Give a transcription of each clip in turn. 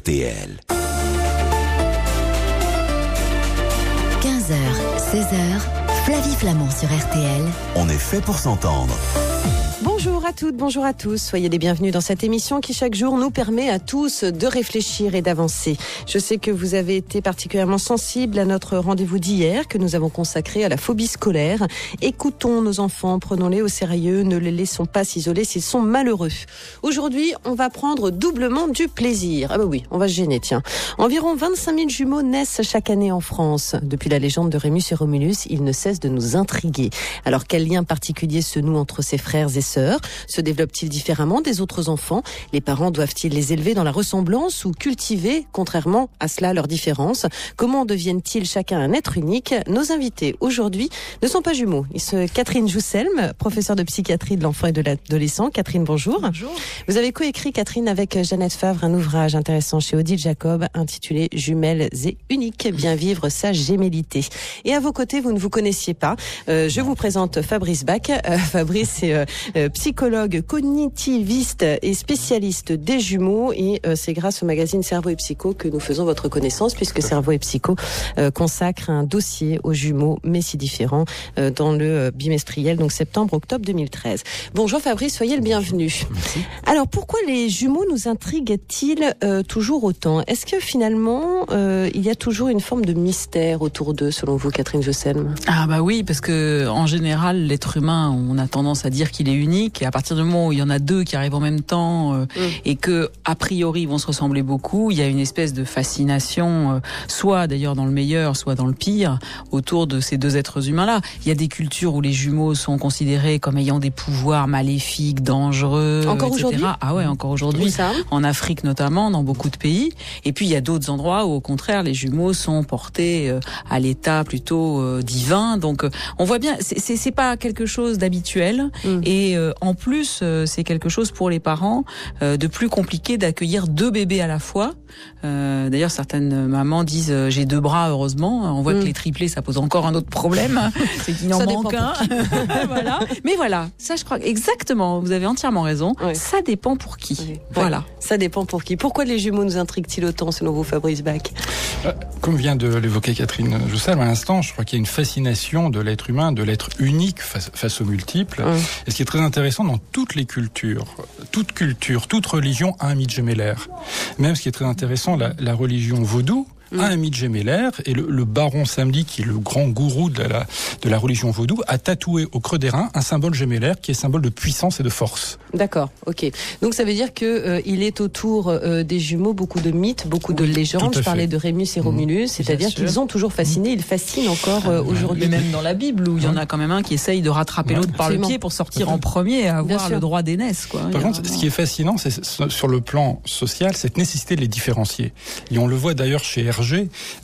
RTL. 15h, 16h, Flavie Flamand sur RTL. On est fait pour s'entendre. Bonjour à toutes, bonjour à tous. Soyez les bienvenus dans cette émission qui chaque jour nous permet à tous de réfléchir et d'avancer. Je sais que vous avez été particulièrement sensibles à notre rendez-vous d'hier que nous avons consacré à la phobie scolaire. Écoutons nos enfants, prenons-les au sérieux, ne les laissons pas s'isoler s'ils sont malheureux. Aujourd'hui, on va prendre doublement du plaisir. Ah bah oui, on va se gêner, tiens. Environ 25 000 jumeaux naissent chaque année en France. Depuis la légende de Rémus et Romulus, ils ne cessent de nous intriguer. Alors quel lien particulier se noue entre ces frères et sœurs ? Se développent-ils différemment des autres enfants ? Les parents doivent-ils les élever dans la ressemblance ou cultiver, contrairement à cela, leurs différences ? Comment deviennent-ils chacun un être unique ? Nos invités aujourd'hui ne sont pas jumeaux. Ils sont Catherine Jousselme, professeure de psychiatrie de l'enfant et de l'adolescent. Catherine, bonjour. Bonjour. Vous avez coécrit, Catherine, avec Jeannette Favre, un ouvrage intéressant chez Odile Jacob intitulé « Jumelles et uniques, bien vivre sa gémellité ». Et à vos côtés, vous ne vous connaissiez pas. Je vous présente Fabrice Bach. Fabrice est psychologue cognitiviste et spécialiste des jumeaux, et c'est grâce au magazine Cerveau et Psycho que nous faisons votre connaissance, puisque Cerveau et Psycho consacre un dossier aux jumeaux mais si différents dans le bimestriel, donc septembre-octobre 2013. Bonjour Fabrice, soyez le bienvenu. Merci. Alors pourquoi les jumeaux nous intriguent-ils toujours autant ? Est-ce que finalement il y a toujours une forme de mystère autour d'eux, selon vous, Catherine Jousselme ? Ah bah oui, parce que en général, l'être humain, on a tendance à dire qu'il est unique, et à partir du moment où il y en a deux qui arrivent en même temps et que a priori ils vont se ressembler beaucoup, il y a une espèce de fascination, soit d'ailleurs dans le meilleur, soit dans le pire, autour de ces deux êtres humains-là. Il y a des cultures où les jumeaux sont considérés comme ayant des pouvoirs maléfiques, dangereux, encore etc. aujourd'hui ? Ah ouais, encore aujourd'hui. En Afrique notamment, dans beaucoup de pays. Et puis il y a d'autres endroits où au contraire les jumeaux sont portés à l'état plutôt divin. Donc on voit bien, c'est pas quelque chose d'habituel. Et en plus, c'est quelque chose pour les parents de plus compliqué d'accueillir deux bébés à la fois. D'ailleurs, certaines mamans disent j'ai deux bras, heureusement. On voit que les triplés, ça pose encore un autre problème, c'est qu'il en manque un. Voilà. Mais voilà, ça je crois exactement. Vous avez entièrement raison. Ouais. Ça dépend pour qui. Ouais. Voilà. Ça dépend pour qui. Pourquoi les jumeaux nous intriguent-ils autant, selon vous, Fabrice Bach ? Comme vient de l'évoquer Catherine Jousselme à l'instant, je crois qu'il y a une fascination de l'être humain, de l'être unique face aux multiples. Et ce qui est très intéressant dans toutes les cultures, toute religion a un mythe gémellaire. Même ce qui est très intéressant, la religion vaudou a un mythe gémellaire, et le baron Samedi, qui est le grand gourou de la religion vaudou, a tatoué au creux des reins un symbole gémellaire qui est symbole de puissance et de force. D'accord, ok. Donc ça veut dire que il est autour des jumeaux beaucoup de mythes, beaucoup de légendes. Je parlais de Rémus et Romulus, c'est-à-dire qu'ils ont toujours fasciné, ils fascinent encore aujourd'hui. Mais même dans la Bible, où il y en a quand même un qui essaye de rattraper l'autre par le pied pour sortir en premier et avoir le droit d'aînesse, quoi. Par contre, ce qui est fascinant, c'est sur le plan social, cette nécessité de les différencier. Et on le voit d'ailleurs chez Hergé,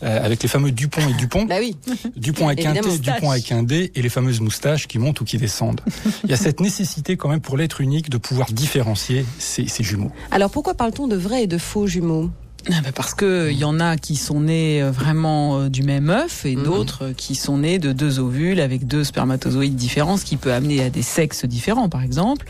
avec les fameux Dupont et Dupont. Bah oui. Dupont avec un T, Dupont avec un D, et les fameuses moustaches qui montent ou qui descendent. Il y a cette nécessité quand même pour l'être unique de pouvoir différencier ces jumeaux. Alors pourquoi parle-t-on de vrais et de faux jumeaux ? Parce que il y en a qui sont nés vraiment du même œuf, et d'autres qui sont nés de deux ovules avec deux spermatozoïdes différents, ce qui peut amener à des sexes différents, par exemple.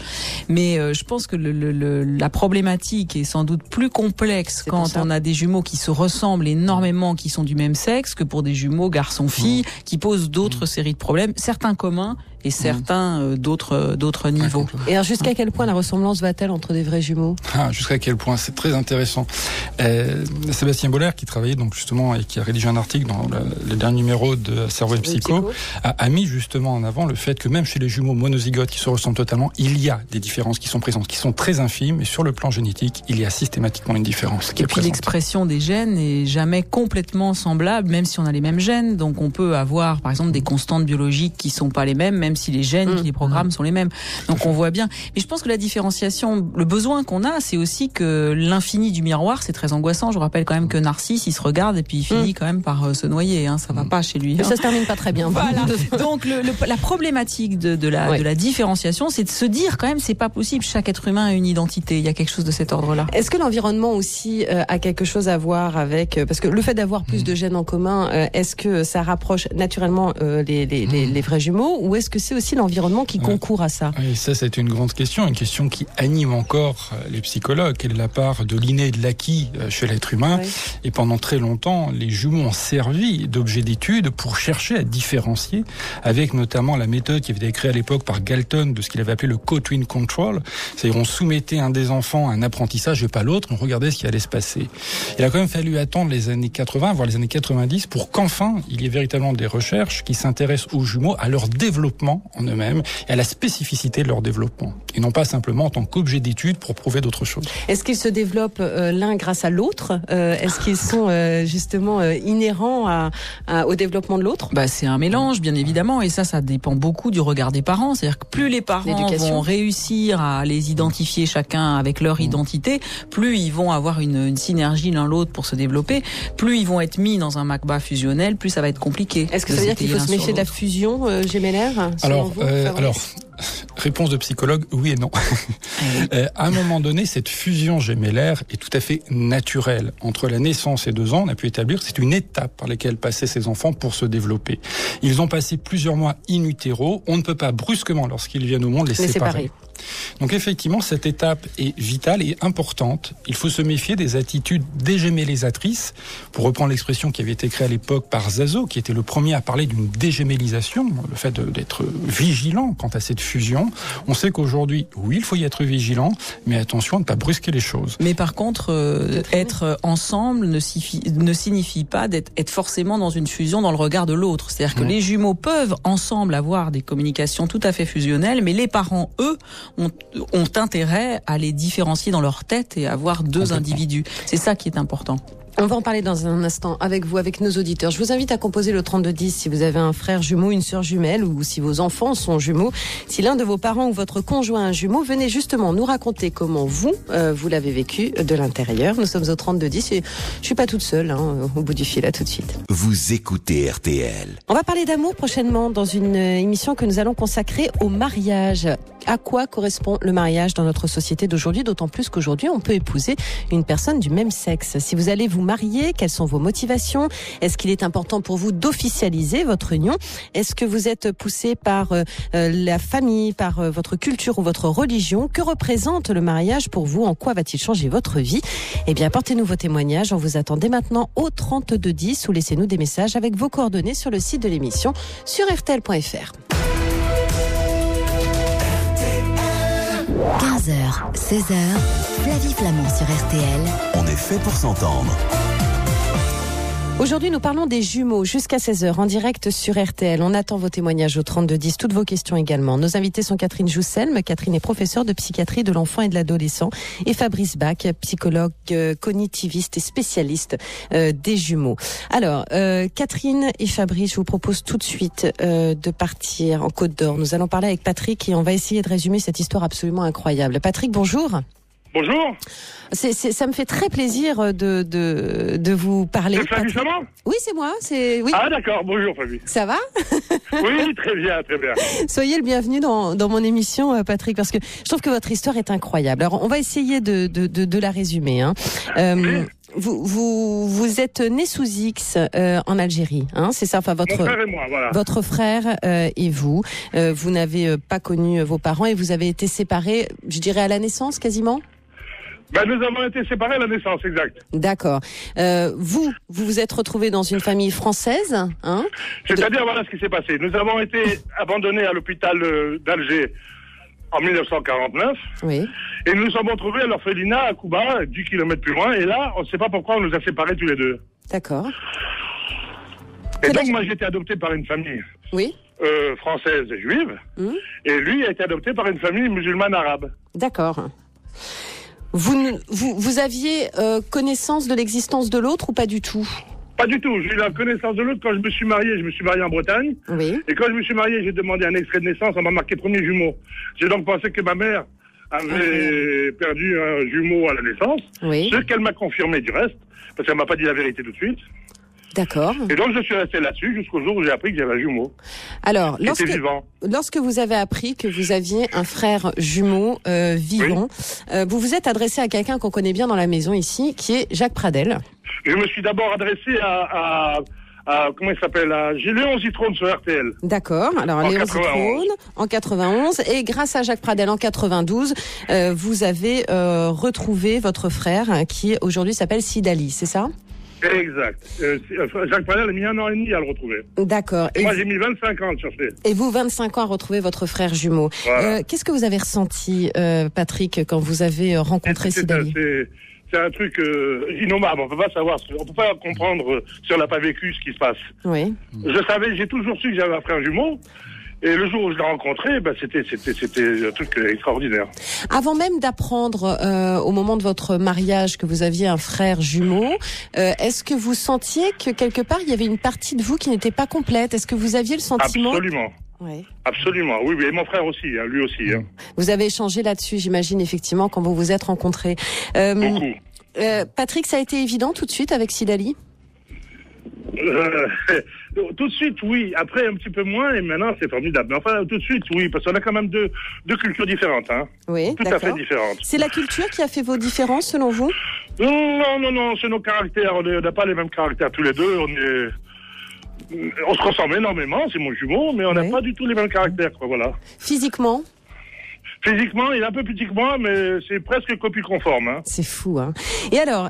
Mais je pense que la problématique est sans doute plus complexe quand on a des jumeaux qui se ressemblent énormément, qui sont du même sexe, que pour des jumeaux garçon-fille, qui posent d'autres séries de problèmes, certains communs et certains d'autres niveaux. Et alors jusqu'à quel point la ressemblance va-t-elle entre des vrais jumeaux ? Jusqu'à quel point ? C'est très intéressant. Sébastien Boller, qui travaillait donc justement et qui a rédigé un article dans le dernier numéro de Cerveau et Psycho, a mis justement en avant le fait que même chez les jumeaux monozygotes qui se ressemblent totalement, il y a des différences qui sont présentes, qui sont très infimes, et sur le plan génétique, il y a systématiquement une différence qui est présente. L'expression des gènes n'est jamais complètement semblable, même si on a les mêmes gènes. Donc on peut avoir, par exemple, des constantes biologiques qui sont pas les mêmes si les gènes qui les programment sont les mêmes. Donc on voit bien. Mais je pense que la différenciation, le besoin qu'on a, c'est aussi que l'infini du miroir, c'est très angoissant. Je rappelle quand même que Narcisse, il se regarde et puis il finit quand même par se noyer. Ça va pas chez lui. Mais ça se termine pas très bien. Voilà. Donc la problématique de la différenciation, c'est de se dire quand même, c'est pas possible. Chaque être humain a une identité. Il y a quelque chose de cet ordre-là. Est-ce que l'environnement aussi a quelque chose à voir avec, parce que le fait d'avoir plus de gènes en commun, est-ce que ça rapproche naturellement les vrais jumeaux, ou est-ce que c'est aussi l'environnement qui concourt à ça? Oui, ça c'est une grande question, une question qui anime encore les psychologues. Quelle est la part de l'inné et de l'acquis chez l'être humain. Oui. Et pendant très longtemps, les jumeaux ont servi d'objet d'étude pour chercher à différencier, avec notamment la méthode qui avait été créée à l'époque par Galton de ce qu'il avait appelé le co-twin control. C'est-à-dire on soumettait un des enfants à un apprentissage et pas l'autre, on regardait ce qui allait se passer. Il a quand même fallu attendre les années 80, voire les années 90, pour qu'enfin il y ait véritablement des recherches qui s'intéressent aux jumeaux, à leur développement en eux-mêmes et à la spécificité de leur développement. Et non pas simplement en tant qu'objet d'étude pour prouver d'autres choses. Est-ce qu'ils se développent l'un grâce à l'autre ? Est-ce qu'ils sont justement inhérents au développement de l'autre ? C'est un mélange, bien évidemment, et ça dépend beaucoup du regard des parents. C'est-à-dire que plus les parents vont réussir à les identifier chacun avec leur identité, plus ils vont avoir une synergie l'un l'autre pour se développer, plus ils vont être mis dans un magma fusionnel, plus ça va être compliqué. Est-ce que ça veut dire qu'il faut se méfier de la fusion gémellaire ? Alors, réponse de psychologue, oui et non. À un moment donné, cette fusion gémellaire est tout à fait naturelle. Entre la naissance et 2 ans, on a pu établir que c'est une étape par laquelle passaient ces enfants pour se développer. Ils ont passé plusieurs mois in utero. On ne peut pas brusquement, lorsqu'ils viennent au monde, les séparer. Donc effectivement, cette étape est vitale et importante. Il faut se méfier des attitudes dégémellisatrices, pour reprendre l'expression qui avait été créée à l'époque par Zazo, qui était le premier à parler d'une dégémellisation, le fait d'être vigilant quant à cette fusion. On sait qu'aujourd'hui, oui, il faut y être vigilant, mais attention à ne pas brusquer les choses. Mais par contre, être ensemble ne signifie pas être forcément dans une fusion dans le regard de l'autre. C'est-à-dire que les jumeaux peuvent ensemble avoir des communications tout à fait fusionnelles, mais les parents, eux, ont intérêt à les différencier dans leur tête et à avoir 2 individus. C'est ça qui est important. On va en parler dans un instant avec vous, avec nos auditeurs. Je vous invite à composer le 3210 si vous avez un frère jumeau, une sœur jumelle ou si vos enfants sont jumeaux. Si l'un de vos parents ou votre conjoint est jumeau, venez justement nous raconter comment vous l'avez vécu de l'intérieur. Nous sommes au 3210 et je suis pas toute seule au bout du fil. À tout de suite. Vous écoutez RTL. On va parler d'amour prochainement dans une émission que nous allons consacrer au mariage. À quoi correspond le mariage dans notre société d'aujourd'hui, d'autant plus qu'aujourd'hui on peut épouser une personne du même sexe. Si vous allez vous marier, quelles sont vos motivations ? Est-ce qu'il est important pour vous d'officialiser votre union ? Est-ce que vous êtes poussé par la famille, par votre culture ou votre religion ? Que représente le mariage pour vous ? En quoi va-t-il changer votre vie ? Eh bien, apportez-nous vos témoignages. On vous attend dès maintenant au 3210 ou laissez-nous des messages avec vos coordonnées sur le site de l'émission sur rtl.fr. 15h, 16h, Flavie Flamand sur RTL. On est fait pour s'entendre. Aujourd'hui, nous parlons des jumeaux jusqu'à 16h en direct sur RTL. On attend vos témoignages au 3210, toutes vos questions également. Nos invités sont Catherine Jousselme. Catherine est professeure de psychiatrie de l'enfant et de l'adolescent. Et Fabrice Bach, psychologue cognitiviste et spécialiste des jumeaux. Alors, Catherine et Fabrice, je vous propose tout de suite de partir en Côte d'Or. Nous allons parler avec Patrick et on va essayer de résumer cette histoire absolument incroyable. Patrick, bonjour. Bonjour. Ça me fait très plaisir de vous parler. C'est Flavie Flamand ? Oui, c'est moi. Oui. Ah d'accord, bonjour Flavie. Ça va ? Oui, très bien, très bien. Soyez le bienvenu dans mon émission, Patrick, parce que je trouve que votre histoire est incroyable. Alors, on va essayer de la résumer. Oui. Vous êtes né sous X en Algérie, c'est ça. Enfin, mon frère et moi, voilà. Votre frère et vous, vous n'avez pas connu vos parents et vous avez été séparés, je dirais à la naissance, quasiment. Nous avons été séparés à la naissance, exact. D'accord. Vous vous êtes retrouvés dans une famille française, C'est-à-dire, voilà ce qui s'est passé. Nous avons été abandonnés à l'hôpital d'Alger en 1949. Oui. Et nous nous sommes retrouvés à l'orphelinat à Kouba, 10 km plus loin. Et là, on ne sait pas pourquoi on nous a séparés tous les deux. D'accord. Et donc, moi, j'ai été adopté par une famille française et juive. Et lui a été adopté par une famille musulmane arabe. D'accord. Vous aviez connaissance de l'existence de l'autre ou pas du tout ? Pas du tout. J'ai eu la connaissance de l'autre quand je me suis marié. Je me suis marié en Bretagne. Oui. Et quand je me suis marié, j'ai demandé un extrait de naissance. On m'a marqué premier jumeau. J'ai donc pensé que ma mère avait perdu un jumeau à la naissance. Oui. Ce qu'elle m'a confirmé du reste, parce qu'elle m'a pas dit la vérité tout de suite. D'accord. Et donc je suis resté là-dessus jusqu'au jour où j'ai appris que j'avais un jumeau. Alors, lorsque vous avez appris que vous aviez un frère jumeau vivant, vous vous êtes adressé à quelqu'un qu'on connaît bien dans la maison ici, qui est Jacques Pradel. Je me suis d'abord adressé à comment il s'appelle, j'ai Léon Zitrone sur RTL. D'accord. Alors, Léon Zitrone en 91. Et grâce à Jacques Pradel en 92, vous avez retrouvé votre frère qui aujourd'hui s'appelle Sid Ali, c'est ça? Exact. Jacques Pradel a mis 1 an et demi à le retrouver. D'accord. Et moi, j'ai mis 25 ans à le chercher. Et vous, 25 ans à retrouver votre frère jumeau. Voilà. Qu'est-ce que vous avez ressenti, Patrick, quand vous avez rencontré Sid Ali? C'est un truc innommable. On peut pas savoir, on peut pas comprendre si on n'a pas vécu ce qui se passe. Oui. J'ai toujours su que j'avais un frère jumeau. Et le jour où je l'ai rencontré, c'était un truc extraordinaire. Avant même d'apprendre au moment de votre mariage que vous aviez un frère jumeau, est-ce que vous sentiez que quelque part il y avait une partie de vous qui n'était pas complète? Est-ce que vous aviez le sentiment? Absolument. Oui. Absolument, oui, et mon frère aussi, lui aussi. Vous avez échangé là-dessus, j'imagine, effectivement, quand vous vous êtes rencontrés. Beaucoup. Patrick, ça a été évident tout de suite avec Sid Ali? Tout de suite, oui. Après, un petit peu moins, et maintenant, c'est formidable. Mais enfin, tout de suite, oui, parce qu'on a quand même deux cultures différentes. Hein. Oui, tout à fait différentes. C'est la culture qui a fait vos différences, selon vous? Non, c'est nos caractères. On n'a pas les mêmes caractères tous les deux. On se ressemble énormément, c'est mon jumeau, mais on n'a pas du tout les mêmes caractères, quoi, voilà. Physiquement? Physiquement, il est un peu plus petit que moi, mais c'est presque copie conforme. Hein. C'est fou, hein. Et alors,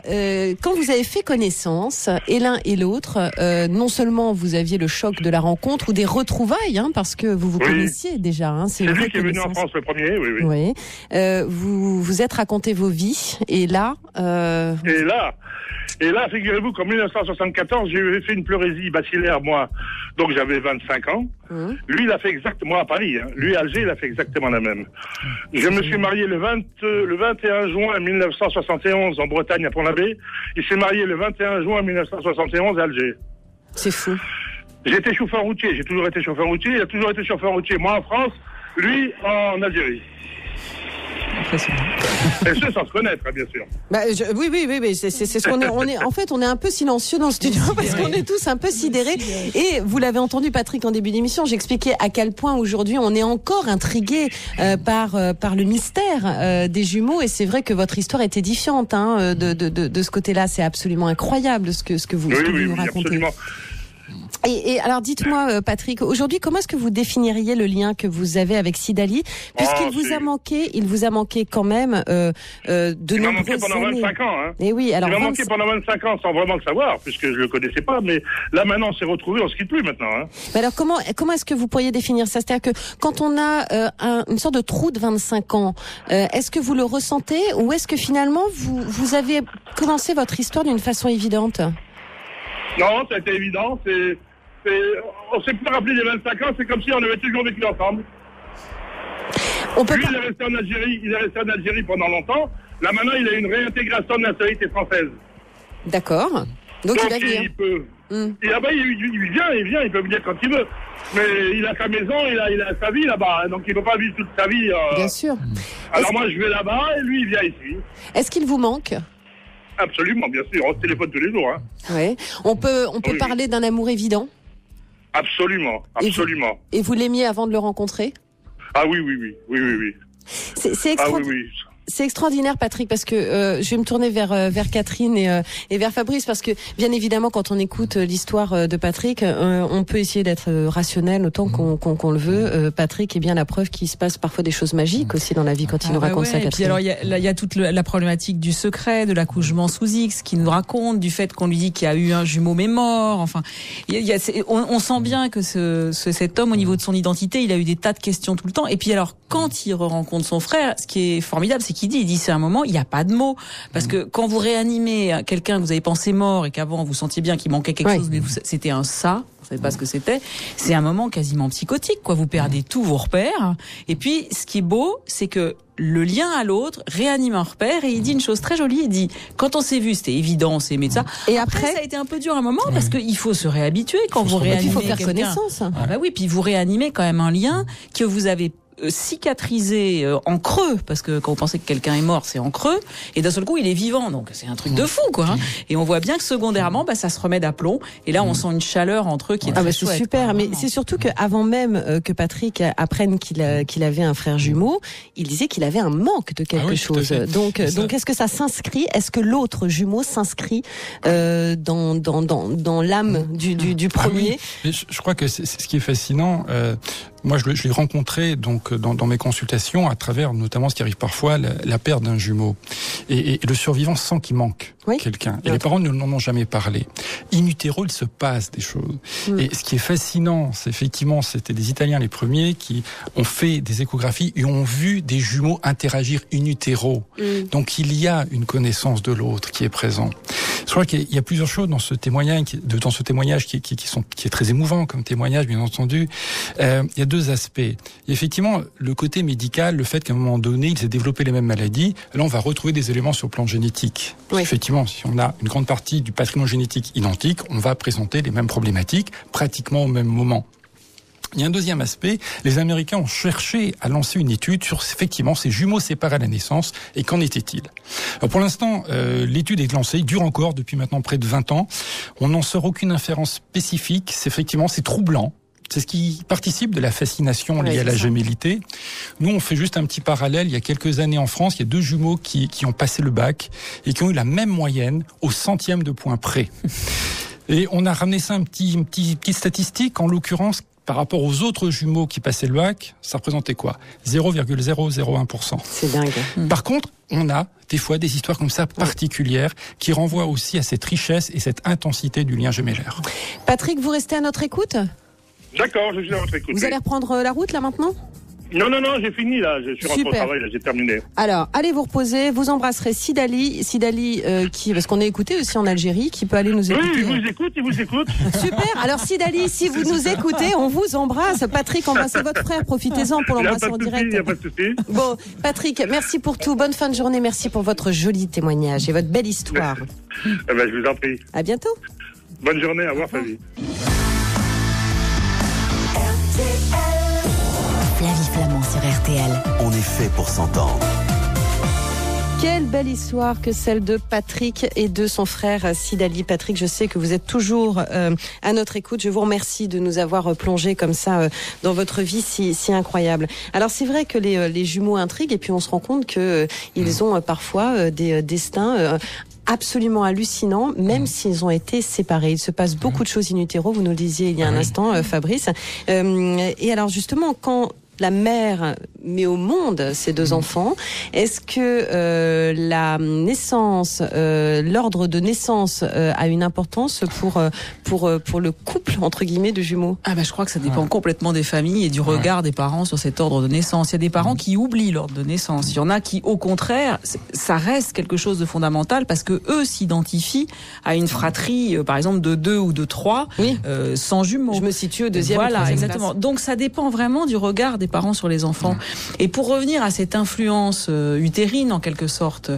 quand vous avez fait connaissance, et l'un et l'autre, non seulement vous aviez le choc de la rencontre ou des retrouvailles, hein, parce que vous connaissiez déjà. Hein, c'est lui qui est venu en France le premier, oui. Vous vous êtes raconté vos vies, et là... Et là, figurez-vous qu'en 1974, j'ai fait une pleurésie bacillaire, moi. Donc j'avais 25 ans. Lui, il a fait exactement, à Paris, hein. Lui, à Alger, il a fait exactement la même. Je me suis marié le 21 juin 1971 en Bretagne, à Pont-l'Abbé. Il s'est marié le 21 juin 1971 à Alger. C'est fou. J'étais chauffeur routier, j'ai toujours été chauffeur routier, il a toujours été chauffeur routier. Moi en France, lui en Algérie. Impressionnant. Et ce, sans se connaître, hein, bien sûr. Oui, c'est ce qu'on est. En fait, on est un peu silencieux dans le studio parce qu'on est tous un peu sidérés. Et vous l'avez entendu, Patrick, en début d'émission, j'expliquais à quel point aujourd'hui on est encore intrigué par le mystère des jumeaux. Et c'est vrai que votre histoire est édifiante, hein, de ce côté-là. C'est absolument incroyable ce que vous nous racontez. Absolument. Et alors dites-moi, Patrick, aujourd'hui, comment est-ce que vous définiriez le lien que vous avez avec Sid Ali, puisqu'il vous a manqué quand même de nombreuses années. Il m'a manqué pendant 25 ans. Hein. Et oui, alors il m'a manqué pendant 25 ans sans vraiment le savoir, puisque je le connaissais pas. Mais là, maintenant, on s'est retrouvés, on se quitte plus maintenant. Hein. Mais alors comment est-ce que vous pourriez définir ça? C'est-à-dire que quand on a une sorte de trou de 25 ans, est-ce que vous le ressentez ou est-ce que finalement vous avez commencé votre histoire d'une façon évidente? Non, ça a été évident. On s'est plus rappelé des 25 ans, c'est comme si on avait toujours vécu ensemble. Lui, il est resté en Algérie pendant longtemps. Là, maintenant, il a une réintégration de nationalité française. D'accord. Donc il va venir. Il peut. Et là-bas, il vient, il peut venir quand il veut. Mais il a sa maison, il a sa vie là-bas, donc il ne peut pas vivre toute sa vie. Bien sûr. Alors moi, je vais là-bas et lui, il vient ici. Est-ce qu'il vous manque? Absolument, bien sûr. On se téléphone tous les jours. Hein. Oui. On peut parler d'un amour évident? Absolument. Et vous l'aimiez avant de le rencontrer? Ah oui. C'est extraordinaire. C'est extraordinaire, Patrick, parce que je vais me tourner vers Catherine et vers Fabrice, parce que bien évidemment, quand on écoute l'histoire de Patrick, on peut essayer d'être rationnel autant qu'on le veut. Patrick est bien la preuve qu'il se passe parfois des choses magiques aussi dans la vie quand il nous raconte ça, Catherine. Et puis alors, il y a toute la problématique du secret, de l'accouchement sous X, qui nous raconte, du fait qu'on lui dit qu'il y a eu un jumeau mais mort. Enfin, on sent bien que cet homme, au niveau de son identité, il a eu des tas de questions tout le temps. Et puis alors, quand il rencontre son frère, ce qui est formidable, c'est il dit c'est un moment, il n'y a pas de mots. Parce que quand vous réanimez quelqu'un que vous avez pensé mort et qu'avant vous sentiez bien qu'il manquait quelque chose, mais c'était un ça, vous savez pas ce que c'était, c'est un moment quasiment psychotique, quoi. Vous perdez tous vos repères. Et puis, ce qui est beau, c'est que le lien à l'autre réanime un repère et il dit une chose très jolie, il dit, quand on s'est vu, c'était évident, on s'est aimé de ça. Et après, ça a été un peu dur à un moment parce qu'il faut se réhabituer quand vous réanimez. Il faut faire connaissance. Ah bah oui, puis vous réanimez quand même un lien que vous avez cicatriser en creux, parce que quand vous pensez que quelqu'un est mort, c'est en creux, et d'un seul coup, il est vivant. Donc, c'est un truc de fou, quoi. Hein. Et on voit bien que secondairement, ça se remet d'aplomb. Et là, on sent une chaleur entre eux qui est très chouette. C'est super, mais c'est surtout qu'avant même que Patrick apprenne qu'il avait un frère jumeau, il disait qu'il avait un manque de quelque chose. Donc, est-ce que ça s'inscrit? Est-ce que l'autre jumeau s'inscrit dans l'âme du premier? Mais je crois que c'est ce qui est fascinant. Moi, je l'ai rencontré donc dans mes consultations à travers notamment ce qui arrive parfois, la perte d'un jumeau. Et le survivant sent qu'il manque quelqu'un. Et les parents ne n'en ont jamais parlé. In utero, il se passe des choses. Et ce qui est fascinant, c'est effectivement, c'était des Italiens les premiers qui ont fait des échographies et ont vu des jumeaux interagir in utero. Donc il y a une connaissance de l'autre qui est présent. Je crois qu'il y a plusieurs choses dans ce témoignage qui est très émouvant comme témoignage, bien entendu. Il y a deux aspects. Il y a effectivement le côté médical, le fait qu'à un moment donné, il s'est développé les mêmes maladies. Là, on va retrouver des éléments sur le plan génétique. Effectivement, si on a une grande partie du patrimoine génétique identique, on va présenter les mêmes problématiques pratiquement au même moment. Il y a un deuxième aspect, les Américains ont cherché à lancer une étude sur effectivement ces jumeaux séparés à la naissance et qu'en était-il. Alors pour l'instant, l'étude est lancée, dure encore depuis maintenant près de 20 ans. On n'en sort aucune inférence spécifique, c'est troublant. C'est ce qui participe de la fascination liée à la gémellité. Nous, on fait juste un petit parallèle. Il y a quelques années en France, il y a 2 jumeaux qui ont passé le bac et qui ont eu la même moyenne au centième de point près. Et on a ramené ça une petite statistique, en l'occurrence, par rapport aux autres jumeaux qui passaient le bac, ça représentait quoi? 0,001%. C'est dingue. Par contre, on a des fois des histoires comme ça particulières qui renvoient aussi à cette richesse et cette intensité du lien gémellaire. Patrick, vous restez à notre écoute? D'accord, je suis à votre écoute. Vous allez reprendre la route là maintenant? Non, j'ai fini là, je suis rentré au travail, là, j'ai terminé. Alors, allez vous reposer, vous embrasserez Sidali parce qu'on est écouté aussi en Algérie, qui peut aller nous écouter. Oui, il vous écoute. Super, alors Sidali, si vous nous écoutez, on vous embrasse. Patrick, embrassez votre frère, profitez-en pour l'embrasser en direct. Il n'y a pas de souci. Bon, Patrick, merci pour tout, bonne fin de journée, merci pour votre joli témoignage et votre belle histoire. Je vous en prie. À bientôt. Bonne journée, au revoir, Flavie. Flavie Flamand sur RTL. On est fait pour s'entendre. Quelle belle histoire que celle de Patrick et de son frère Sidali. Patrick, je sais que vous êtes toujours à notre écoute. Je vous remercie de nous avoir plongé comme ça dans votre vie si incroyable. Alors c'est vrai que les jumeaux intriguent et puis on se rend compte que ils ont parfois des destins absolument hallucinants, même s'ils ont été séparés. Il se passe beaucoup de choses in utero, vous nous le disiez il y a un instant, Fabrice. Et alors justement, quand la mère met au monde ces 2 enfants, est-ce que la naissance, l'ordre de naissance a une importance pour le couple entre guillemets de jumeaux? Je crois que ça dépend complètement des familles et du regard des parents sur cet ordre de naissance. Il y a des parents qui oublient l'ordre de naissance. Il y en a qui, au contraire, ça reste quelque chose de fondamental parce que eux s'identifient à une fratrie, par exemple de 2 ou de 3, sans jumeaux. Je me situe au deuxième. Voilà, exactement. Donc ça dépend vraiment du regard des parents sur les enfants. Et pour revenir à cette influence utérine en quelque sorte,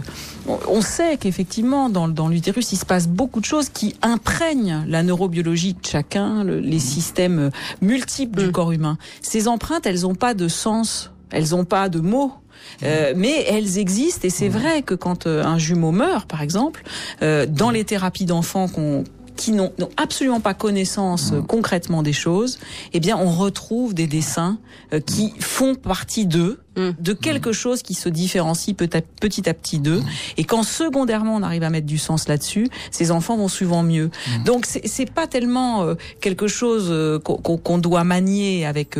on sait qu'effectivement dans l'utérus il se passe beaucoup de choses qui imprègnent la neurobiologie de chacun, les systèmes multiples du corps humain. Ces empreintes, elles n'ont pas de sens, elles n'ont pas de mots. Mais elles existent et c'est vrai que quand un jumeau meurt, par exemple, dans les thérapies d'enfants qui n'ont absolument pas connaissance concrètement des choses, eh bien on retrouve des dessins qui font partie d'eux, de quelque chose qui se différencie petit à petit d'eux. Et quand secondairement on arrive à mettre du sens là-dessus, ces enfants vont souvent mieux. Donc c'est pas tellement quelque chose qu'on doit manier avec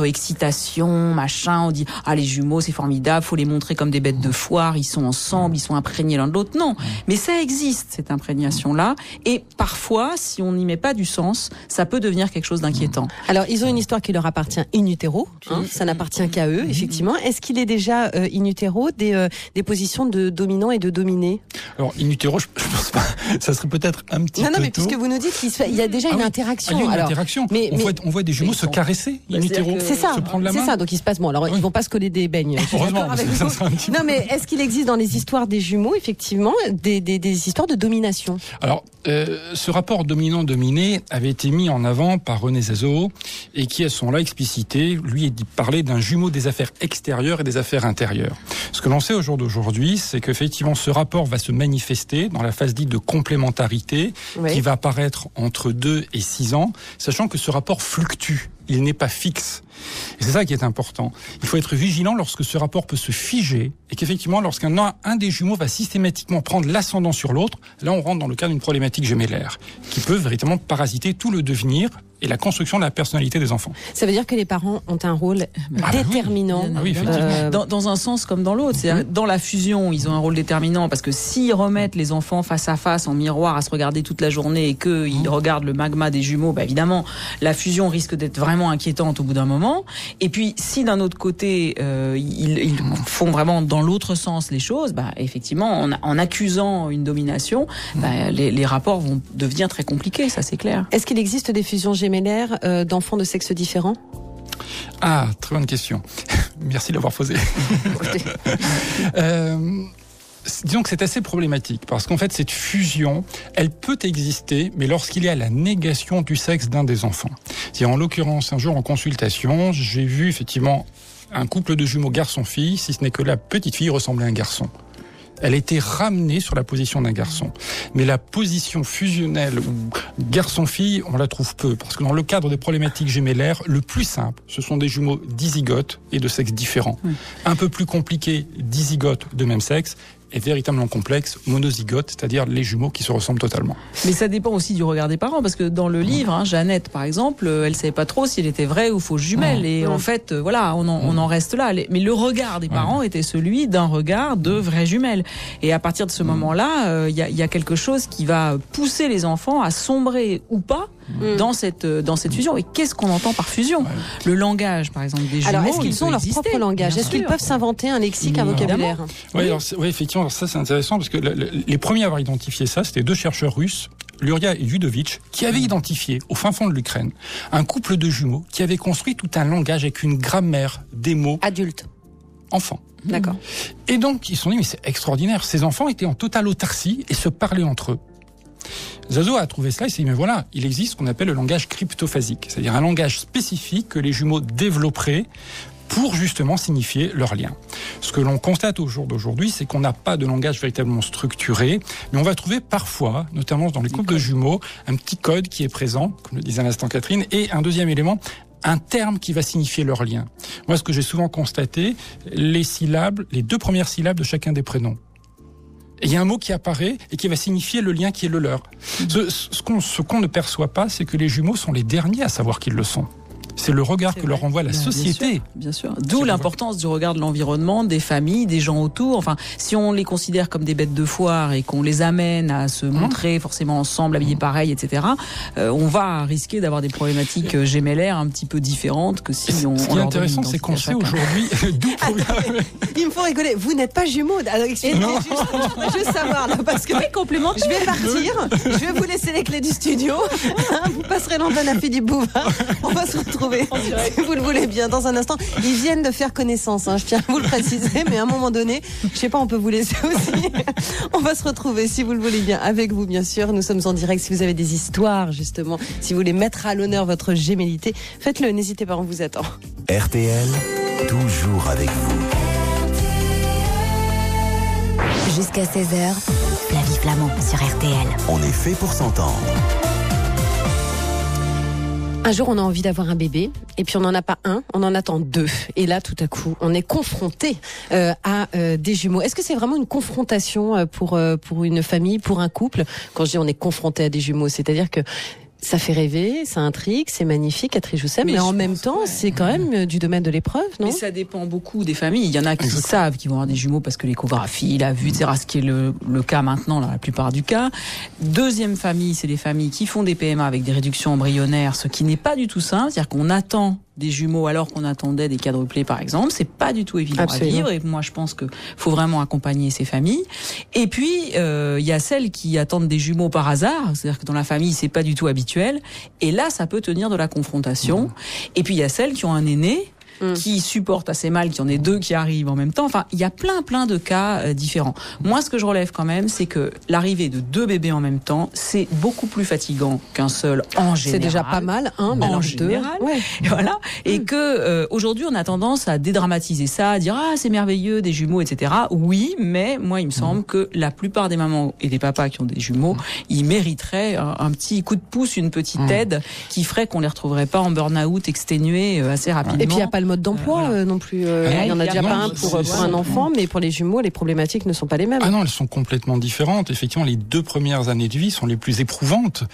excitation, machin. On dit les jumeaux c'est formidable, faut les montrer comme des bêtes de foire, ils sont ensemble, ils sont imprégnés l'un de l'autre. Non, mais ça existe cette imprégnation là. Et parfois, si on n'y met pas du sens, ça peut devenir quelque chose d'inquiétant. Alors ils ont une histoire qui leur appartient in utero, ça n'appartient qu'à eux. deux, effectivement. Est-ce qu'il est déjà in utero des positions de dominant et de dominé? Alors, in utero, je pense pas. Ça serait peut-être un petit peu Non, mais tôt. puisque vous nous dites qu'il y a déjà une interaction. Il y a une interaction. On voit des jumeaux se caresser in utero. C'est ça. Se prendre la main. C'est ça. Donc il se passe. Bon, alors ils vont pas se coller des beignes. Heureusement, parce que ça serait un petit peu... Non, mais est-ce qu'il existe dans les histoires des jumeaux, effectivement, des histoires de domination? Alors, ce rapport dominant-dominé avait été mis en avant par René Zazzo et qui, à ce moment-là, explicité, lui, parlait d'un jumeau des affaires extérieures et des affaires intérieures. Ce que l'on sait au jour d'aujourd'hui, c'est qu'effectivement, ce rapport va se manifester dans la phase dite de complémentarité, qui va apparaître entre 2 et 6 ans, sachant que ce rapport fluctue. Il n'est pas fixe. Et c'est ça qui est important. Il faut être vigilant lorsque ce rapport peut se figer et qu'effectivement, lorsqu'un des jumeaux va systématiquement prendre l'ascendant sur l'autre, là on rentre dans le cadre d'une problématique gémellaire qui peut véritablement parasiter tout le devenir et la construction de la personnalité des enfants. Ça veut dire que les parents ont un rôle déterminant. Oui, effectivement. Dans un sens comme dans l'autre. C'est-à-dire, dans la fusion, ils ont un rôle déterminant parce que s'ils remettent les enfants face à face en miroir à se regarder toute la journée et qu'ils regardent le magma des jumeaux, évidemment, la fusion risque d'être vraiment inquiétante au bout d'un moment. Et puis, si d'un autre côté, ils font vraiment dans l'autre sens les choses, effectivement, en accusant une domination, les rapports vont devenir très compliqués, ça c'est clair. Est-ce qu'il existe des fusions gémellaires d'enfants de sexe différents? Ah, très bonne question. Merci de l'avoir posée. Disons que c'est assez problématique parce qu'en fait cette fusion, elle peut exister, mais lorsqu'il y a la négation du sexe d'un des enfants. En l'occurrence, un jour en consultation, j'ai vu effectivement un couple de jumeaux garçon-fille, si ce n'est que la petite fille ressemblait à un garçon. Elle a été ramenée sur la position d'un garçon. Mais la position fusionnelle ou garçon-fille, on la trouve peu. Parce que dans le cadre des problématiques gémellaires, le plus simple, ce sont des jumeaux dizygotes et de sexe différent. Un peu plus compliqué, dizygotes de même sexe. Et véritablement complexe, monozygote, c'est-à-dire les jumeaux qui se ressemblent totalement. Mais ça dépend aussi du regard des parents, parce que dans le livre, Jeannette, par exemple, elle savait pas trop s'il était vrai ou faux jumelle. Et en fait, voilà, on en reste là. Mais le regard des parents était celui d'un regard de vraie jumelle. Et à partir de ce moment-là, il y a quelque chose qui va pousser les enfants à sombrer ou pas dans cette fusion. Et qu'est-ce qu'on entend par fusion? Le langage, par exemple, des jumeaux. Alors, est-ce qu'ils ont leur propre langage? Est-ce qu'ils peuvent s'inventer un lexique, un vocabulaire? Oui, effectivement, ça c'est intéressant parce que les premiers à avoir identifié ça, c'était 2 chercheurs russes, Luria et Yudovitch, qui avaient identifié au fin fond de l'Ukraine un couple de jumeaux qui avait construit tout un langage avec une grammaire, des mots adultes, enfants. D'accord. Et donc ils se sont dit mais c'est extraordinaire, ces enfants étaient en totale autarcie et se parlaient entre eux. Zazzo a trouvé cela et s'est dit mais voilà, il existe ce qu'on appelle le langage cryptophasique, c'est-à-dire un langage spécifique que les jumeaux développeraient pour justement signifier leur lien. Ce que l'on constate au jour d'aujourd'hui, c'est qu'on n'a pas de langage véritablement structuré, mais on va trouver parfois, notamment dans les couples de jumeaux, un petit code qui est présent, comme le disait à l'instant Catherine, et un deuxième élément, un terme qui va signifier leur lien. Moi, ce que j'ai souvent constaté, les 2 premières syllabes de chacun des prénoms. Et il y a un mot qui apparaît et qui va signifier le lien qui est le leur. Ce qu'on ne perçoit pas, c'est que les jumeaux sont les derniers à savoir qu'ils le sont. C'est le regard que leur renvoie la société. Bien sûr. D'où l'importance du regard de l'environnement, des familles, des gens autour. Enfin, si on les considère comme des bêtes de foire et qu'on les amène à se montrer forcément ensemble, habillés pareil, etc., on va risquer d'avoir des problématiques gémellaires un petit peu différentes que si on. Ce qui est intéressant, c'est qu'on sait aujourd'hui d'où provient. Il me faut rigoler. Vous n'êtes pas jumeaux. Alors expliquez-moi juste savoir là, parce que je vais partir. Je vais vous laisser les clés du studio. Vous passerez l'antenne à Philippe Bouvard. On va se retrouver. Si vous le voulez bien, dans un instant. Ils viennent de faire connaissance, je tiens à vous le préciser, mais à un moment donné, je sais pas, on peut vous laisser aussi. On va se retrouver, si vous le voulez bien, avec vous, bien sûr. Nous sommes en direct. Si vous avez des histoires, justement, si vous voulez mettre à l'honneur votre gémellité, faites-le, n'hésitez pas, on vous attend. RTL, toujours avec vous. Jusqu'à 16h, Flavie Flamand sur RTL. On est fait pour s'entendre. Un jour, on a envie d'avoir un bébé, et puis on n'en a pas un, on en attend 2. Et là, tout à coup, on est confronté à des jumeaux. Est-ce que c'est vraiment une confrontation pour une famille, pour un couple? Quand je dis on est confronté à des jumeaux, c'est-à-dire que ça fait rêver, ça intrigue, c'est magnifique, Catherine Joussem, mais en même temps, c'est quand même du domaine de l'épreuve, non? Mais ça dépend beaucoup des familles. Il y en a qui savent qu'ils vont avoir des jumeaux parce que l'échographie, la vue, etc., ce qui est le cas maintenant, dans la plupart du cas. Deuxième famille, c'est des familles qui font des PMA avec des réductions embryonnaires, ce qui n'est pas du tout simple. C'est-à-dire qu'on attend des jumeaux alors qu'on attendait des quadruplés par exemple, c'est pas du tout évident à vivre, et moi je pense que faut vraiment accompagner ces familles. Et puis il y a celles qui attendent des jumeaux par hasard, c'est-à-dire que dans la famille c'est pas du tout habituel, et là ça peut tenir de la confrontation. Et puis il y a celles qui ont un aîné qui supporte assez mal qu'il y en ait deux qui arrivent en même temps. Enfin, il y a plein de cas différents. Moi, ce que je relève quand même, c'est que l'arrivée de 2 bébés en même temps, c'est beaucoup plus fatigant qu'un seul en général. C'est déjà pas mal, hein, mais en général. Voilà. Et que aujourd'hui, on a tendance à dédramatiser ça, à dire ah c'est merveilleux des jumeaux, etc. Oui, mais moi, il me semble que la plupart des mamans et des papas qui ont des jumeaux, ils mériteraient un petit coup de pouce, une petite aide qui ferait qu'on les retrouverait pas en burn-out, exténués assez rapidement. Et puis il y a pas le mode d'emploi non plus. Il y en a déjà pas un pour un enfant, mais pour les jumeaux, les problématiques ne sont pas les mêmes. Ah non, elles sont complètement différentes. Effectivement, les 2 premières années de vie sont les plus éprouvantes.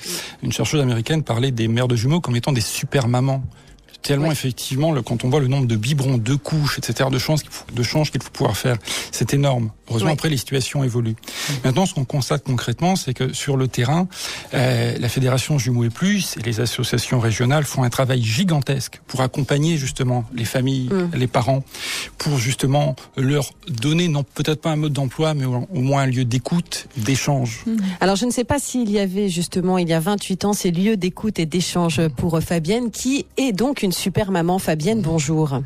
Une chercheuse américaine parlait des mères de jumeaux comme étant des super mamans. Tellement effectivement, quand on voit le nombre de biberons, de couches, etc., de changes qu'il faut pouvoir faire, c'est énorme. Heureusement, après, les situations évoluent. Maintenant, ce qu'on constate concrètement, c'est que sur le terrain, la Fédération Jumeaux et Plus et les associations régionales font un travail gigantesque pour accompagner justement les familles, les parents, pour justement leur donner, non peut-être pas un mode d'emploi, mais au moins un lieu d'écoute, d'échange. Alors, je ne sais pas s'il y avait justement, il y a 28 ans, ces lieux d'écoute et d'échange pour Fabienne, qui est donc une super maman. Fabienne, bonjour.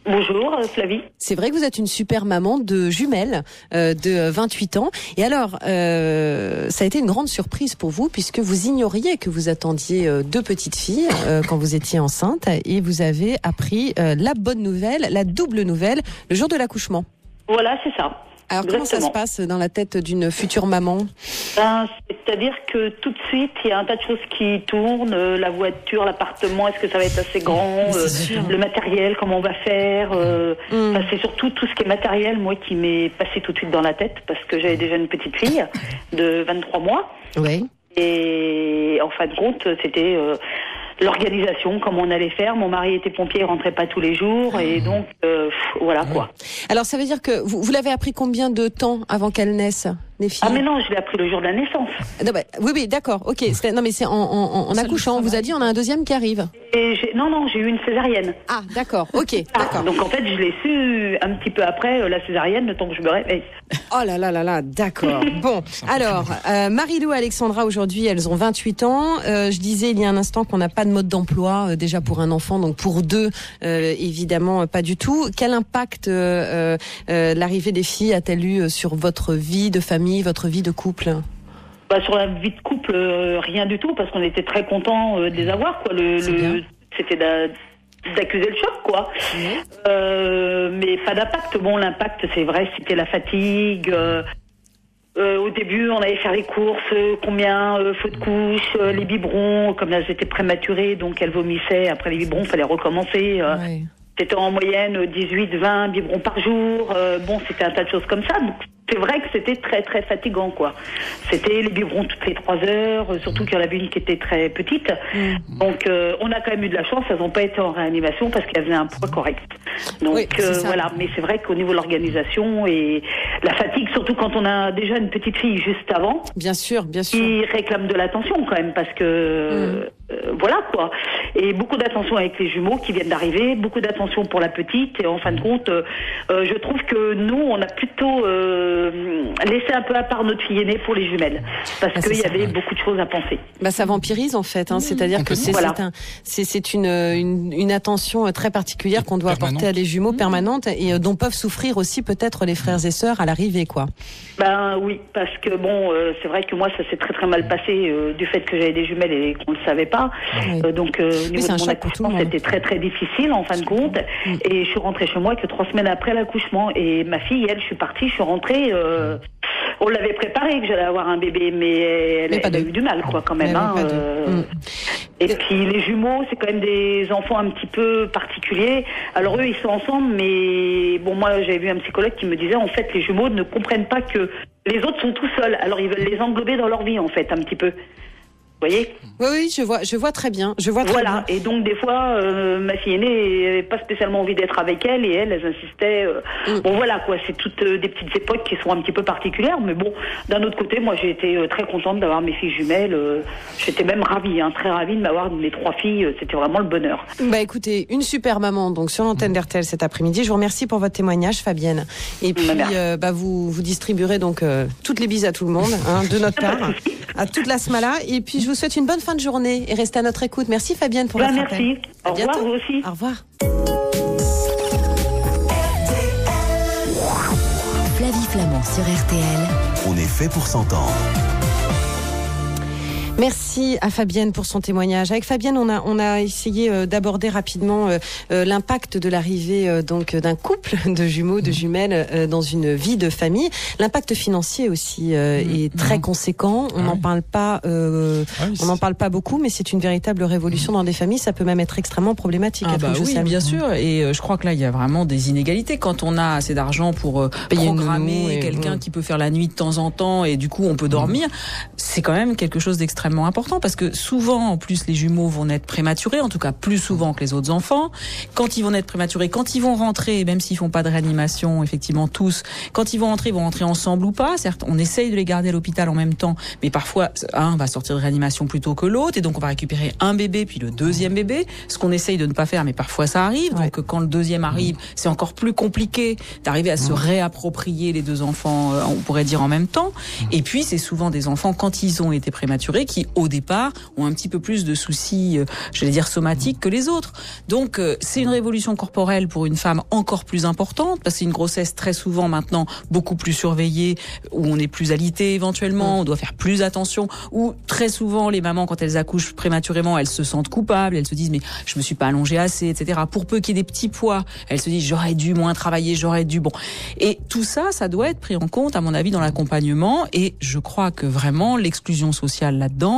Bonjour Flavie. C'est vrai que vous êtes une super maman de jumelles de 28 ans. Et alors, ça a été une grande surprise pour vous puisque vous ignoriez que vous attendiez 2 petites filles quand vous étiez enceinte, et vous avez appris la bonne nouvelle, la double nouvelle, le jour de l'accouchement. Voilà, c'est ça. Alors comment ça se passe dans la tête d'une future maman? C'est-à-dire que tout de suite, il y a un tas de choses qui tournent, la voiture, l'appartement, est-ce que ça va être assez grand, le matériel, comment on va faire, c'est surtout tout ce qui est matériel, moi, qui m'est passé tout de suite dans la tête, parce que j'avais déjà une petite fille de 23 mois. Oui. Et en fin de compte, c'était l'organisation, comment on allait faire. Mon mari était pompier, il rentrait pas tous les jours, et donc voilà quoi. Alors ça veut dire que vous l'avez appris combien de temps avant qu'elles naissent, les filles? Ah mais non, je l'ai appris le jour de la naissance. Non, oui, d'accord, ok. Non mais c'est en accouchant. On vous a dit on a un deuxième qui arrive. Et non, j'ai eu une césarienne. Ah d'accord, ok, d'accord. Donc en fait, je l'ai su un petit peu après la césarienne, le temps que je me réveille. Oh là, d'accord. Bon, alors Marie-Lou et Alexandra aujourd'hui, elles ont 28 ans. Je disais il y a un instant qu'on n'a pas de mode d'emploi déjà pour un enfant, donc pour 2 évidemment pas du tout. Quel impact l'arrivée des filles a-t-elle eu sur votre vie de famille, votre vie de couple? Sur la vie de couple, rien du tout, parce qu'on était très contents de les avoir, quoi. C'était d'accuser le choc, quoi. Mais pas d'impact. Bon, l'impact, c'est vrai, c'était la fatigue. Au début, on allait faire les courses, combien faut de couches, les biberons, comme elles étaient prématurées, donc elles vomissaient. Après les biberons, fallait recommencer. C'était en moyenne 18-20 biberons par jour. C'était un tas de choses comme ça. Donc, c'est vrai que c'était très très fatigant, quoi. C'était les biberons toutes les 3 heures, surtout qu'il y en avait une qui était très petite. Donc on a quand même eu de la chance, elles n'ont pas été en réanimation parce qu'elles avaient un poids correct. Donc voilà, mais c'est vrai qu'au niveau de l'organisation et la fatigue, surtout quand on a déjà une petite fille juste avant. Bien sûr. Qui réclame de l'attention quand même, parce que voilà quoi. Et beaucoup d'attention avec les jumeaux qui viennent d'arriver, beaucoup d'attention pour la petite, et en fin de compte, je trouve que nous, on a plutôt laissé un peu à part notre fille aînée pour les jumelles, parce qu'il y avait beaucoup de choses à penser. Ça vampirise en fait, c'est-à-dire que c'est une attention très particulière qu'on doit apporter à les jumeaux, permanente, et dont peuvent souffrir aussi peut-être les frères et sœurs à l'arrivée, quoi. Oui, parce que c'est vrai que moi ça s'est très très mal passé du fait que j'avais des jumelles et qu'on le savait pas. Donc au niveau de mon accouchement, c'était très très difficile en fin de compte. Et je suis rentrée chez moi que 3 semaines après l'accouchement. Et ma fille, elle, je suis partie, je suis rentrée. On l'avait préparé que j'allais avoir un bébé, mais elle a eu du mal, quoi, quand même. Et puis les jumeaux, c'est quand même des enfants un petit peu particuliers. Alors eux, ils sont ensemble, mais bon, moi, j'avais vu un psychologue qui me disait, en fait, les jumeaux ne comprennent pas que les autres sont tout seuls. Alors ils veulent les englober dans leur vie, en fait, un petit peu. Vous voyez ? Oui, je vois très bien. Voilà. Et donc des fois, ma fille aînée n'avait pas spécialement envie d'être avec elle et elles insistaient. Bon voilà quoi, c'est toutes des petites époques qui sont un petit peu particulières, mais bon, d'un autre côté, moi j'ai été très contente d'avoir mes filles jumelles. J'étais même ravie, très ravie de m'avoir les 3 filles. C'était vraiment le bonheur. Bah écoutez, une super maman donc sur l'antenne d'RTL cet après-midi. Je vous remercie pour votre témoignage, Fabienne. Et puis vous distribuerez donc toutes les bises à tout le monde, de notre part, à toute la Smala. Et puis je vous souhaite une bonne fin de journée et restez à notre écoute. Merci Fabienne pour votre appel. Merci. Au revoir vous aussi. Au revoir. Flavie Flamand sur RTL. On est fait pour s'entendre. Merci à Fabienne pour son témoignage. Avec Fabienne, on a essayé d'aborder rapidement l'impact de l'arrivée donc d'un couple de jumeaux, de jumelles dans une vie de famille. L'impact financier aussi est très conséquent. On n'en parle pas, on n'en parle pas beaucoup, mais c'est une véritable révolution dans des familles. Ça peut même être extrêmement problématique. Oui, bien sûr. Et je crois que là, il y a vraiment des inégalités. Quand on a assez d'argent pour programmer quelqu'un qui peut faire la nuit de temps en temps et du coup on peut dormir, c'est quand même quelque chose d'extrêmement important parce que souvent, en plus, les jumeaux vont naître prématurés, en tout cas plus souvent que les autres enfants. Quand ils vont naître prématurés, quand ils vont rentrer, même s'ils font pas de réanimation, effectivement tous, quand ils vont rentrer ensemble ou pas. Certes, on essaye de les garder à l'hôpital en même temps, mais parfois un va sortir de réanimation plutôt que l'autre, et donc on va récupérer un bébé puis le deuxième bébé, ce qu'on essaye de ne pas faire, mais parfois ça arrive. Donc quand le deuxième arrive, c'est encore plus compliqué d'arriver à se réapproprier les 2 enfants, on pourrait dire en même temps. Et puis c'est souvent des enfants quand ils ont été prématurés qui au départ ont un petit peu plus de soucis, j'allais dire somatiques que les autres. Donc c'est une révolution corporelle pour une femme encore plus importante parce que c'est une grossesse très souvent maintenant beaucoup plus surveillée, où on est plus alité éventuellement, on doit faire plus attention, où très souvent les mamans quand elles accouchent prématurément, elles se sentent coupables, elles se disent mais je me suis pas allongée assez, etc. Pour peu qu'il y ait des petits poids, elles se disent j'aurais dû moins travailler, et tout ça, ça doit être pris en compte à mon avis dans l'accompagnement, et je crois que vraiment l'exclusion sociale là-dedans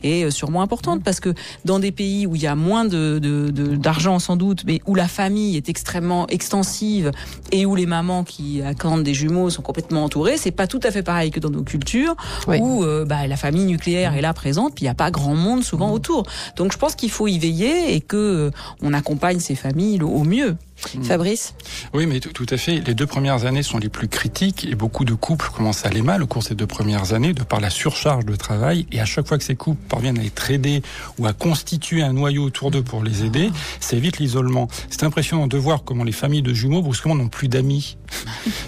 est sûrement importante parce que dans des pays où il y a moins d'argent sans doute, mais où la famille est extrêmement extensive et où les mamans qui attendent des jumeaux sont complètement entourées, c'est pas tout à fait pareil que dans nos cultures où la famille nucléaire est là présente, puis il y a pas grand monde souvent autour. Donc je pense qu'il faut y veiller et que on accompagne ces familles au mieux. Fabrice ? Oui, mais tout à fait. Les 2 premières années sont les plus critiques et beaucoup de couples commencent à aller mal au cours de ces 2 premières années de par la surcharge de travail, et à chaque fois que ces couples parviennent à être aidés ou à constituer un noyau autour d'eux pour les aider, ça évite l'isolement. C'est impressionnant de voir comment les familles de jumeaux brusquement n'ont plus d'amis.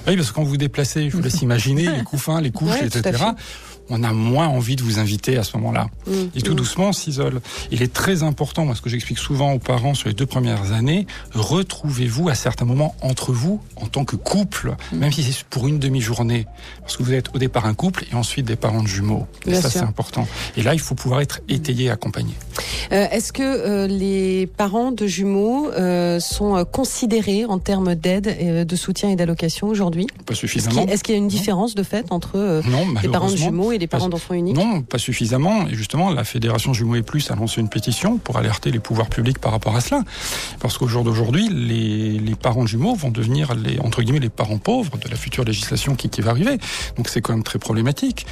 Oui, parce que quand vous vous déplacez, je vous laisse imaginer les couffins, les couches, etc. On a moins envie de vous inviter à ce moment-là. Et tout doucement, on s'isole. Il est très important, moi, ce que j'explique souvent aux parents sur les 2 premières années, retrouvez-vous à certains moments entre vous, en tant que couple, même si c'est pour une demi-journée. Parce que vous êtes au départ un couple et ensuite des parents de jumeaux. Et ça, c'est important. Et là, il faut pouvoir être étayé, accompagné. Est-ce que les parents de jumeaux sont considérés en termes d'aide, de soutien et d'allocation aujourd'hui ? Pas suffisamment. Est-ce qu'il y a une différence de fait entre les parents de jumeaux et les parents d'enfants uniques ? Non, pas suffisamment. Et justement, la Fédération Jumeaux et Plus a lancé une pétition pour alerter les pouvoirs publics par rapport à cela. Parce qu'au jour d'aujourd'hui, les parents de jumeaux vont devenir entre guillemets les parents pauvres de la future législation qui va arriver. Donc c'est quand même très problématique.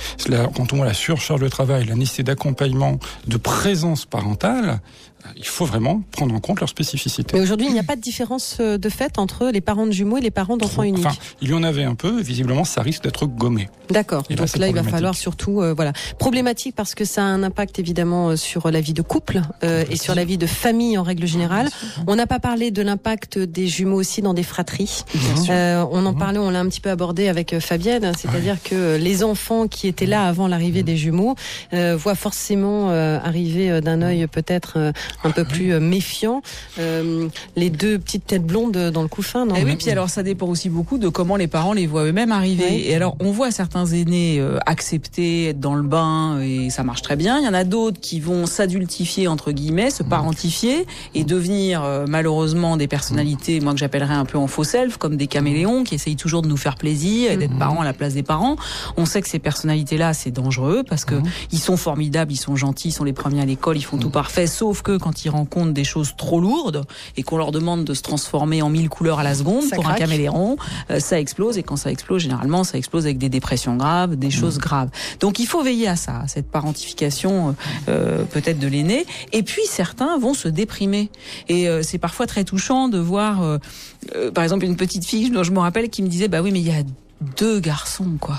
Quand on voit la surcharge de travail, la nécessité d'accompagnement, de présence parentale, il faut vraiment prendre en compte leurs spécificités. Mais aujourd'hui, il n'y a pas de différence de fait entre les parents de jumeaux et les parents d'enfants uniques. Enfin, il y en avait un peu. Visiblement, ça risque d'être gommé. D'accord. Donc là, il va falloir surtout, problématique parce que ça a un impact évidemment sur la vie de couple et sur la vie de famille en règle générale. On n'a pas parlé de l'impact des jumeaux aussi dans des fratries. On en parlait, on l'a un petit peu abordé avec Fabienne, c'est-à-dire que les enfants qui étaient là avant l'arrivée des jumeaux voient forcément arriver d'un œil peut-être un peu plus méfiant les 2 petites têtes blondes dans le couffin, non ? Et oui, puis alors ça dépend aussi beaucoup de comment les parents les voient eux-mêmes arriver. Et alors on voit certains aînés accepter, être dans le bain et ça marche très bien. Il y en a d'autres qui vont s'adultifier entre guillemets, se parentifier et devenir malheureusement des personnalités, moi que j'appellerais un peu en faux self, comme des caméléons qui essayent toujours de nous faire plaisir et d'être parents à la place des parents. On sait que ces personnalités-là, c'est dangereux parce que ils sont formidables, ils sont gentils, ils sont les premiers à l'école, ils font tout parfait, sauf que quand ils rencontrent des choses trop lourdes et qu'on leur demande de se transformer en 1000 couleurs à la seconde pour un caméléon, ça explose. Et quand ça explose, généralement, ça explose avec des dépressions graves, des choses graves. Donc il faut veiller à ça, à cette parentification peut-être de l'aîné. Et puis certains vont se déprimer. Et c'est parfois très touchant de voir, par exemple, une petite fille dont je me rappelle qui me disait, bah oui, mais il y a 2 garçons, quoi.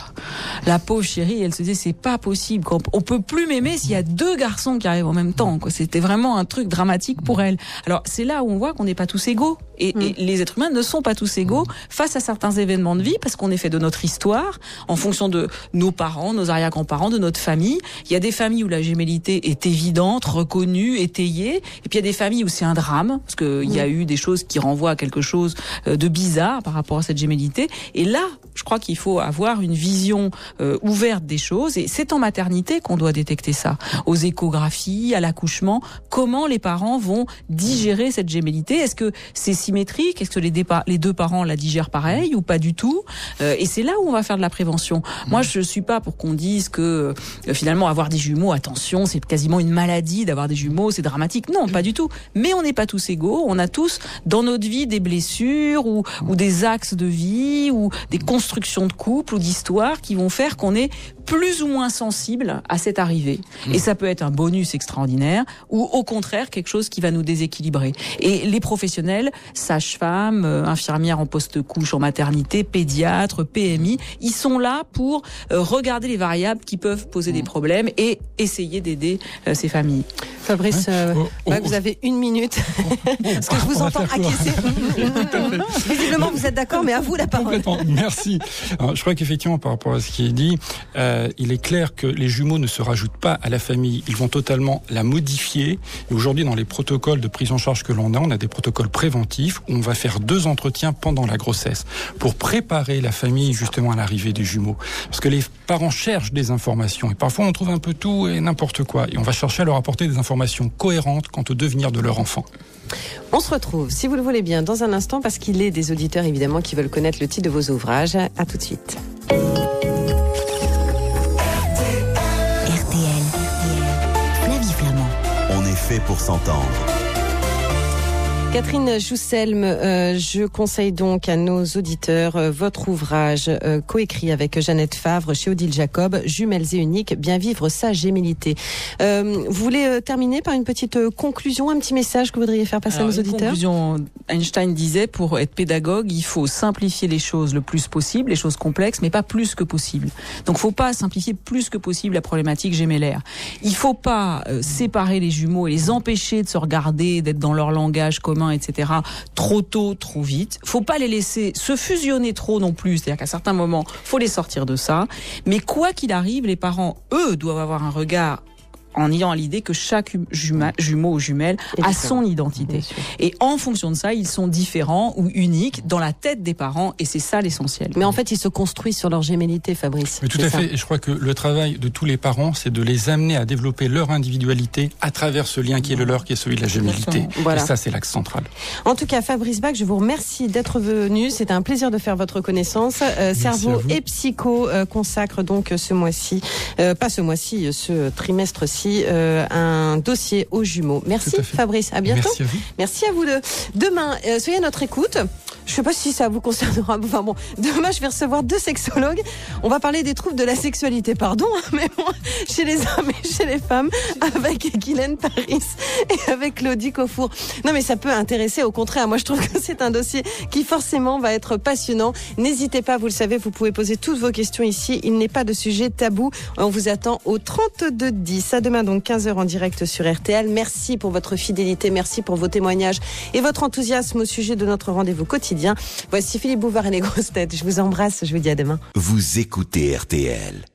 La pauvre chérie, elle se disait, c'est pas possible, on peut plus m'aimer s'il y a 2 garçons qui arrivent en même temps, quoi. C'était vraiment un truc dramatique pour elle. Alors, c'est là où on voit qu'on n'est pas tous égaux. Et les êtres humains ne sont pas tous égaux face à certains événements de vie, parce qu'on est fait de notre histoire, en fonction de nos parents, nos arrière-grands-parents, de notre famille. Il y a des familles où la gémellité est évidente, reconnue, étayée. Et puis il y a des familles où c'est un drame, parce qu'il y a eu des choses qui renvoient à quelque chose de bizarre par rapport à cette gémellité. Et là, je crois qu'il faut avoir une vision ouverte des choses. Et c'est en maternité qu'on doit détecter ça. Aux échographies, à l'accouchement, comment les parents vont digérer cette gémellité. Est-ce que c'est symétrique? Est-ce que les 2 parents la digèrent pareil ou pas du tout? Et c'est là où on va faire de la prévention. Moi, je suis pas pour qu'on dise que finalement avoir des jumeaux, attention, c'est quasiment une maladie d'avoir des jumeaux, c'est dramatique. Non, pas du tout. Mais on n'est pas tous égaux. On a tous dans notre vie des blessures ou des axes de vie ou des constructions de couple ou d'histoire qui vont faire qu'on est plus ou moins sensible à cette arrivée. Et ça peut être un bonus extraordinaire ou au contraire quelque chose qui va nous déséquilibrer. Et les professionnels, sages-femmes, infirmières en post-couche, en maternité, pédiatres, PMI, ils sont là pour regarder les variables qui peuvent poser des problèmes et essayer d'aider ces familles. Fabrice, vous avez 1 minute, parce que je vous entends acquiescer. Visiblement, vous êtes d'accord, mais à vous la parole. Complètement, merci. Alors, je crois qu'effectivement, par rapport à ce qui est dit, il est clair que les jumeaux ne se rajoutent pas à la famille, ils vont totalement la modifier. Et aujourd'hui, dans les protocoles de prise en charge que l'on a des protocoles préventifs où on va faire 2 entretiens pendant la grossesse pour préparer la famille justement à l'arrivée des jumeaux. Parce que les parents cherchent des informations et parfois on trouve un peu tout et n'importe quoi. Et on va chercher à leur apporter des informations cohérentes quant au devenir de leur enfant. On se retrouve, si vous le voulez bien, dans un instant, parce qu'il est des auditeurs évidemment qui veulent connaître le titre de vos ouvrages. À tout de suite. RTL, Flavie Flamand. On est fait pour s'entendre. Catherine Jousselme, je conseille donc à nos auditeurs votre ouvrage coécrit avec Jeannette Favre chez Odile Jacob, Jumelles et uniques, bien vivre sa gémellité. Vous voulez terminer par une petite conclusion, un petit message que vous voudriez faire passer à nos auditeurs? Conclusion, Einstein disait, pour être pédagogue, il faut simplifier les choses le plus possible, les choses complexes, mais pas plus que possible. Donc, faut pas simplifier plus que possible la problématique gémellaire. Il faut pas séparer les jumeaux et les empêcher de se regarder, d'être dans leur langage commun, etc. trop tôt, trop vite. Faut pas les laisser se fusionner trop non plus. C'est-à-dire qu'à certains moments, faut les sortir de ça. Mais quoi qu'il arrive, les parents, eux, doivent avoir un regard en ayant à l'idée que chaque jumeau ou jumelle a son identité. Et en fonction de ça, ils sont différents ou uniques dans la tête des parents, et c'est ça l'essentiel. Mais en fait, ils se construisent sur leur gémellité, Fabrice. Mais tout à fait, et je crois que le travail de tous les parents, c'est de les amener à développer leur individualité à travers ce lien qui est le leur, qui est celui de la gémellité. Voilà. Et ça, c'est l'axe central. En tout cas, Fabrice Bach, je vous remercie d'être venu. C'était un plaisir de faire votre connaissance. Cerveau et Psycho consacre donc ce mois-ci, pas ce mois-ci, ce trimestre-ci, un dossier aux jumeaux. Merci Fabrice, à bientôt. Merci à vous. Merci à vous deux. Demain, soyez à notre écoute. Je ne sais pas si ça vous concernera. Enfin bon, demain je vais recevoir 2 sexologues. On va parler des troubles de la sexualité, mais bon, chez les hommes et chez les femmes, avec Guylaine Paris et avec Claudie Cofour. Non mais ça peut intéresser, au contraire. Moi je trouve que c'est un dossier qui forcément va être passionnant. N'hésitez pas, vous le savez, vous pouvez poser toutes vos questions ici. Il n'est pas de sujet tabou. On vous attend au 32-10. À demain donc 15h en direct sur RTL. Merci pour votre fidélité, merci pour vos témoignages et votre enthousiasme au sujet de notre rendez-vous quotidien. Voici Philippe Bouvard et les grosses têtes. Je vous embrasse, je vous dis à demain. Vous écoutez RTL.